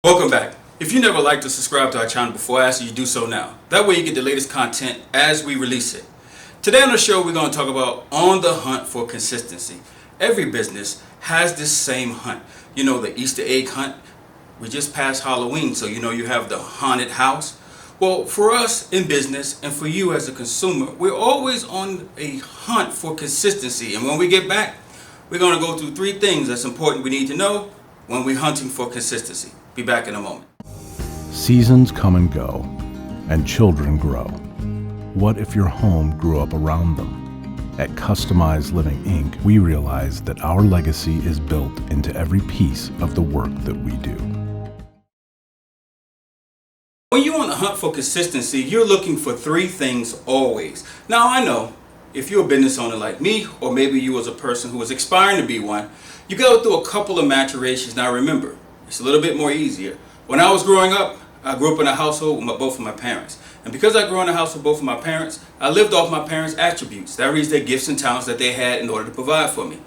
Welcome back. If you never liked or subscribed to our channel before, I ask you to do so now. That way you get the latest content as we release it. Today on the show, we're going to talk about on the hunt for consistency. Every business has this same hunt. You know, the Easter egg hunt. We just passed Halloween, so you know you have the haunted house. Well, for us in business and for you as a consumer, we're always on a hunt for consistency. And when we get back, we're going to go through three things that's important we need to know when we're hunting for consistency. Be back in a moment. Seasons come and go, and children grow. What if your home grew up around them? At Customized Living Inc., we realize that our legacy is built into every piece of the work that we do. When you're on the hunt for consistency, you're looking for three things always. Now, I know if you're a business owner like me, or maybe you was a person who was aspiring to be one, you go through a couple of maturations. Now remember, it's a little bit more easier. When I was growing up, I grew up in a household with both of my parents. And because I grew in a house with both of my parents, I lived off my parents' attributes. That means their gifts and talents that they had in order to provide for me.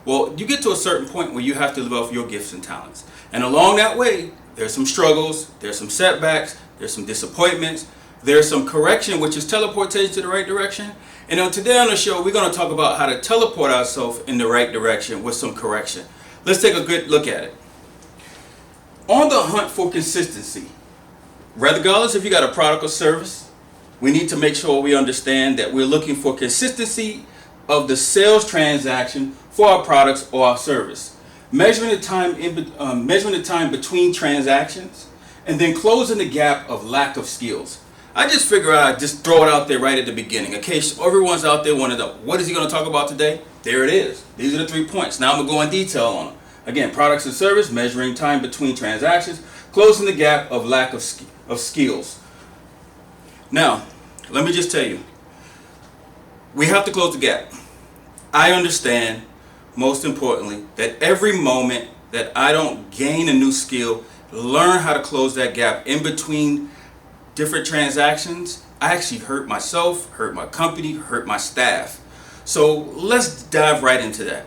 Well, you get to a certain point where you have to live off your gifts and talents. And along that way, there's some struggles, there's some setbacks, there's some disappointments, there's some correction, which is teleportation to the right direction. And today on the show, we're going to talk about how to teleport ourselves in the right direction with some correction. Let's take a good look at it. On the hunt for consistency, regardless if you got a product or service, we need to make sure we understand that we're looking for consistency of the sales transaction for our products or our service. Measuring the time between transactions, and then closing the gap of lack of skills. I just figure I'd just throw it out there right at the beginning. In case everyone's out there wanting to know, what is he going to talk about today? There it is. These are the 3 points. Now I'm going to go in detail on them. Again, products and service, measuring time between transactions, closing the gap of lack of skills. Now, let me just tell you, we have to close the gap. I understand, most importantly, that every moment that I don't gain a new skill, learn how to close that gap in between different transactions, I actually hurt myself, hurt my company, hurt my staff. So let's dive right into that.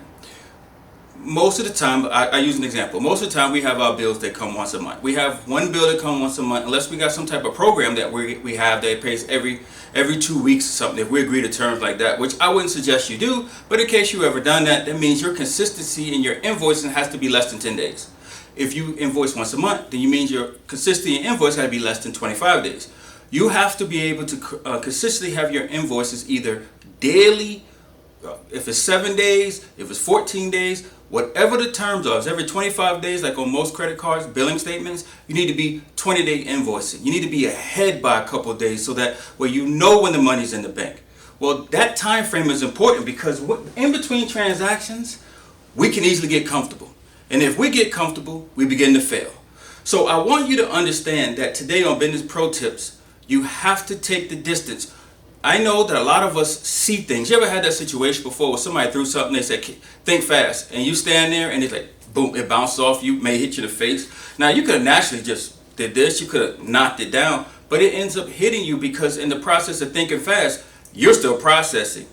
Most of the time, I use an example. Most of the time we have our bills that come once a month. We have one bill that comes once a month, unless we got some type of program that we have that pays every 2 weeks or something, if we agree to terms like that, which I wouldn't suggest you do, but in case you ever done that, that means your consistency in your invoicing has to be less than 10 days. If you invoice once a month, then you means your consistency in invoice has to be less than 25 days. You have to be able to consistently have your invoices either daily, if it's 7 days, if it's 14 days, whatever the terms are. It's every 25 days, like on most credit cards, billing statements, you need to be 20-day invoicing. You need to be ahead by a couple of days so that where you know when the money's in the bank. Well, that time frame is important because in between transactions, we can easily get comfortable. And if we get comfortable, we begin to fail. So I want you to understand that today on Business Pro Tips, you have to take the distance. I know that a lot of us see things. You ever had that situation before where somebody threw something, they said, think fast, and you stand there and it's like, boom, it bounced off you, may hit you in the face. Now, you could have naturally just did this, you could have knocked it down, but it ends up hitting you because in the process of thinking fast, you're still processing.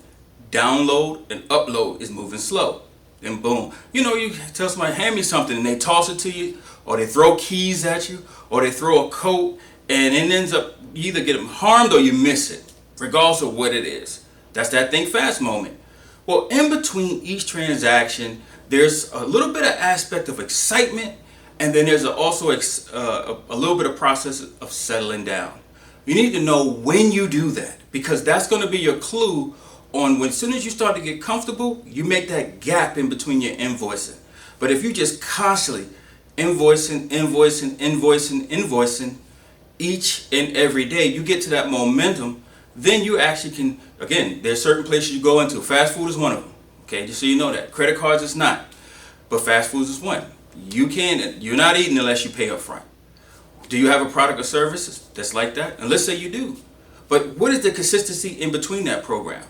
Download and upload is moving slow. Then boom. You know, you tell somebody, hand me something, and they toss it to you, or they throw keys at you, or they throw a coat, and it ends up, you either get them harmed or you miss it, regardless of what it is. That's that think fast moment. Well, in between each transaction, there's a little bit of aspect of excitement, and then there's also a little bit of process of settling down. You need to know when you do that, because that's going to be your clue on when, as soon as you start to get comfortable, you make that gap in between your invoicing. But if you just constantly invoicing each and every day, you get to that momentum, then you actually can, again, there's certain places you go into. Fast food is one of them, okay, just so you know that. Credit cards is not, but fast food is one. You're not eating unless you pay up front. Do you have a product or service that's like that? And let's say you do. But what is the consistency in between that program?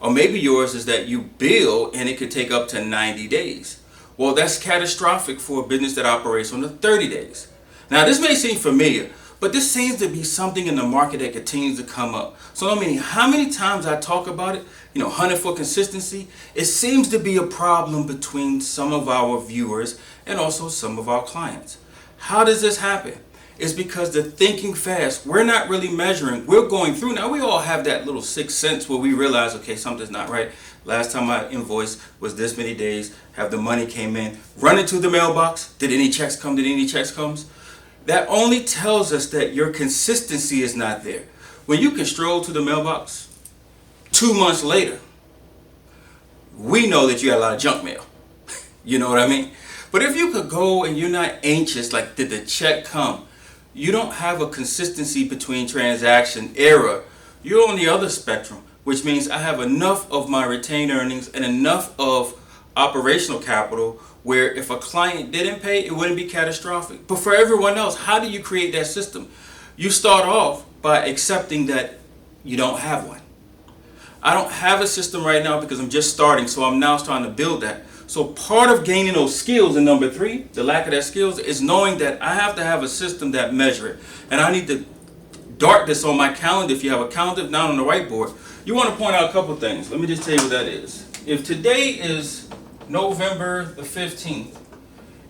Or maybe yours is that you bill and it could take up to 90 days. Well, that's catastrophic for a business that operates on the 30 days. Now, this may seem familiar, but this seems to be something in the market that continues to come up. So, I mean, how many times I talk about it, hunting for consistency, it seems to be a problem between some of our viewers and also some of our clients. How does this happen? It's because they're thinking fast. We're not really measuring. We're going through. Now, we all have that little sixth sense where we realize, okay, something's not right. Last time my invoice was this many days. Have the money came in. Run into the mailbox. Did any checks come? Did any checks come? That only tells us that your consistency is not there. When you can stroll to the mailbox 2 months later, we know that you got a lot of junk mail. You know what I mean? But if you could go and you're not anxious, like, did the check come? You don't have a consistency between transaction error. You're on the other spectrum, which means I have enough of my retained earnings and enough of operational capital where if a client didn't pay, it wouldn't be catastrophic. But for everyone else, how do you create that system? You start off by accepting that you don't have one. I don't have a system right now because I'm just starting, so I'm now starting to build that. So part of gaining those skills, and number 3, the lack of that skills, is knowing that I have to have a system that measures it. And I need to dart this on my calendar. If you have a calendar down on the whiteboard, you want to point out a couple things. Let me just tell you what that is. If today is November the 15th,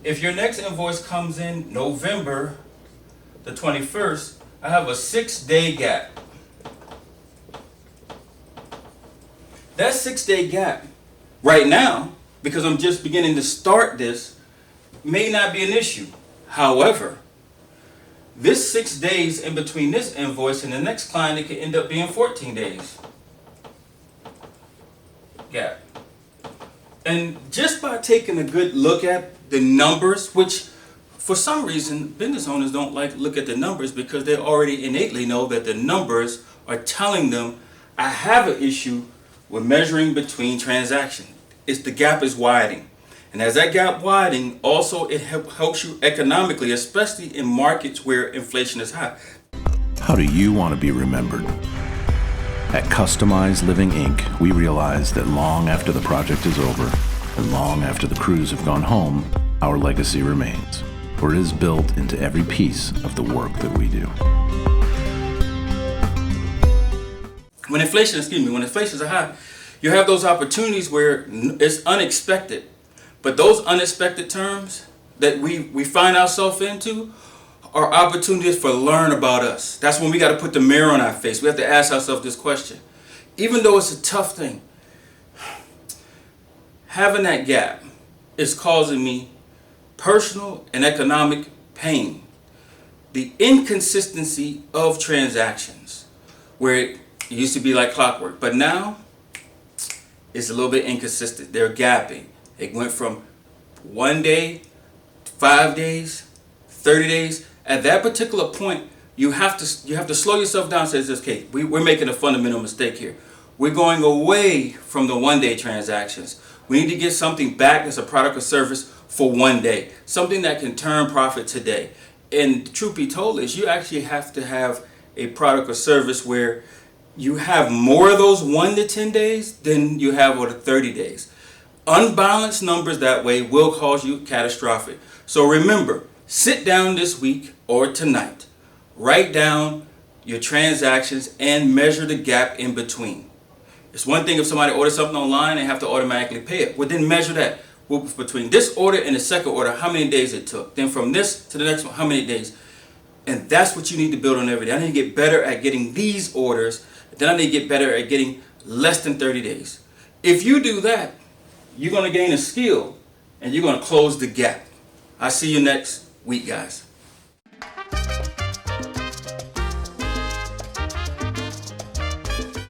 if your next invoice comes in November the 21st, I have a 6-day gap. That 6-day gap right now, because I'm just beginning to start this, may not be an issue. However, this 6 days in between this invoice and the next client, it could end up being 14 days gap. And just by taking a good look at the numbers, which for some reason business owners don't like to look at the numbers because they already innately know that the numbers are telling them I have an issue with measuring between transactions. It's the gap is widening. And as that gap widening, also it helps you economically, especially in markets where inflation is high. How do you want to be remembered? At Customize Living Inc., we realize that long after the project is over and long after the crews have gone home, our legacy remains, for it is built into every piece of the work that we do. When inflation is high, you have those opportunities where it's unexpected. But those unexpected terms that we find ourselves into are opportunities for learn about us. That's when we got to put the mirror on our face. We have to ask ourselves this question. Even though it's a tough thing, having that gap is causing me personal and economic pain. The inconsistency of transactions, where it used to be like clockwork, but now it's a little bit inconsistent. They're gapping. It went from 1 day, 5 days, 30 days. At that particular point, you have to slow yourself down and say, okay, we're making a fundamental mistake here. We're going away from the 1-day transactions. We need to get something back that's a product or service for 1 day, something that can turn profit today. And truth be told is you actually have to have a product or service where you have more of those 1 to 10 days than you have over 30 days. Unbalanced numbers that way will cause you catastrophic. So remember, sit down this week or tonight, write down your transactions and measure the gap in between. It's one thing if somebody orders something online and have to automatically pay it. Well, then measure that. Well, between this order and the second order, how many days it took. Then from this to the next one, how many days. And that's what you need to build on every day. I need to get better at getting these orders. Then I need to get better at getting less than 30 days. If you do that, you're going to gain a skill and you're going to close the gap. I'll see you next week, guys.